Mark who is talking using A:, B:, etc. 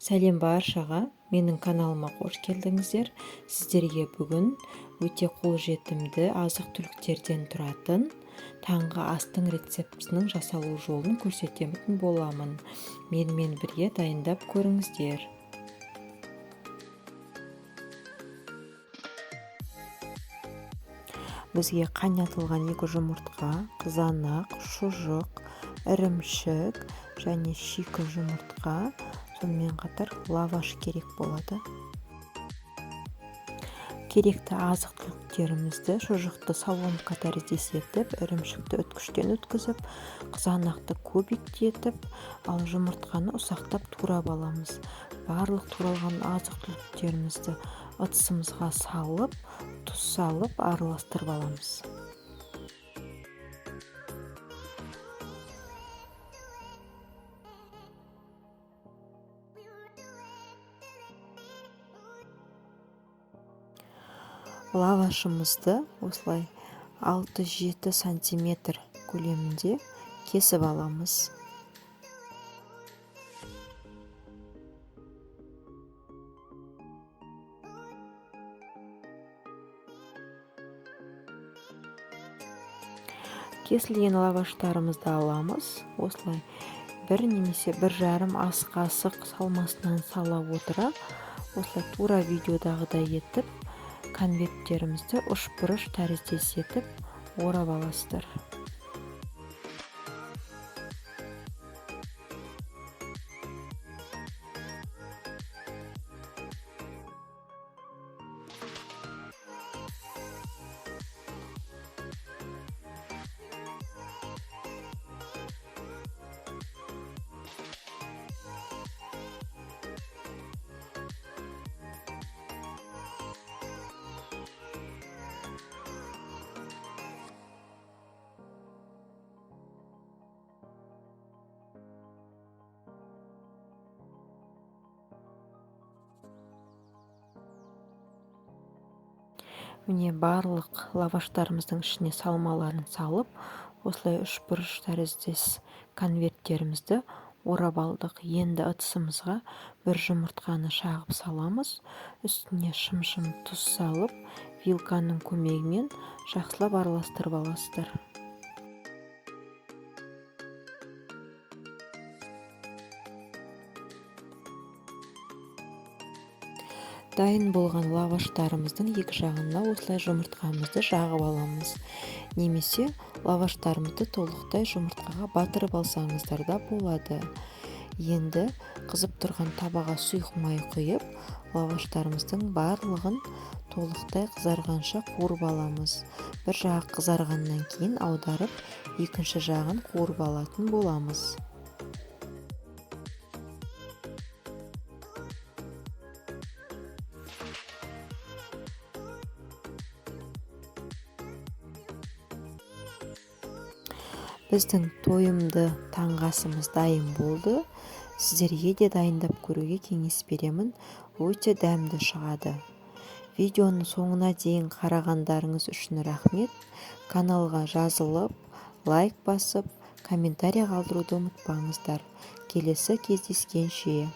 A: Сәлем баршаға, менің каналыма қош келдіңіздер. Сіздерге бүгін өте қолжетімді азық-түліктерден тұратын таңғы астың рецептісінің жасалу жолын көрсететін боламын. Менімен бірге дайындап көріңіздер. Бізге қайнатылған 2 жұмыртқа, қызанақ, шұжық, ірімшік және шикі жұмыртқа, сонымен қатар лаваш керек болады. Керекті азық-түліктерімізді шұжықты соломка тәріздес етіп, ірімшікті үткіштен өткізіп, қызанақты кубикте етіп, ал жұмыртқаны ұсақтап турап аламыз. Барлық туралған азық-түліктерімізді ыдысымызға салып, тұз салып араластырып аламыз. Лавашымызды осылай 6-7 сантиметр көлемінде кесіп аламыз. Кесілген лаваштарымызды аламыз. Осылай 1 немесе 1,5 ас қасық салмасынан сала отыра, осылай тура видеодағыдай етіп, конверттерімізді ұшбұрыш тәріздес етіп орап аласыздар. Міне барлық лаваштарымыздың ішіне салмаларын салып, осылай үшбұрыш тәріздес конверттерімізді орап алдық. Енді ыдысымызға 1 жұмыртқаны шағып саламыз. Үстіне шым-шым тұз салып, вилканың көмегімен жақсылап араластырып аласыздар. Дайын болған лаваштарымыздың екі жағына осылай жұмыртқамызды жағып аламыз. Немесе лаваштарымызды толықтай жұмыртқаға батырып алсаңыздар да болады. Енді қызып тұрған табаға сұйық май құйып, лаваштарымыздың барлығын толықтай қызарғанша қуырып аламыз. Bir жағы қызарғаннан кейін аударып, екінші жағын қуырып алатын боламыз. Біздің тойымды таңғы асымыз дайын болды. Сіздерге де дайындап көруге кеңес беремін. Өте дәмді шығады. Видеоның соңына дейін қарағандарыңыз үшін рахмет. Каналға жазылып, лайк басып, комментарий қалдыруды ұмытпаңыздар. Келесі кездескенше.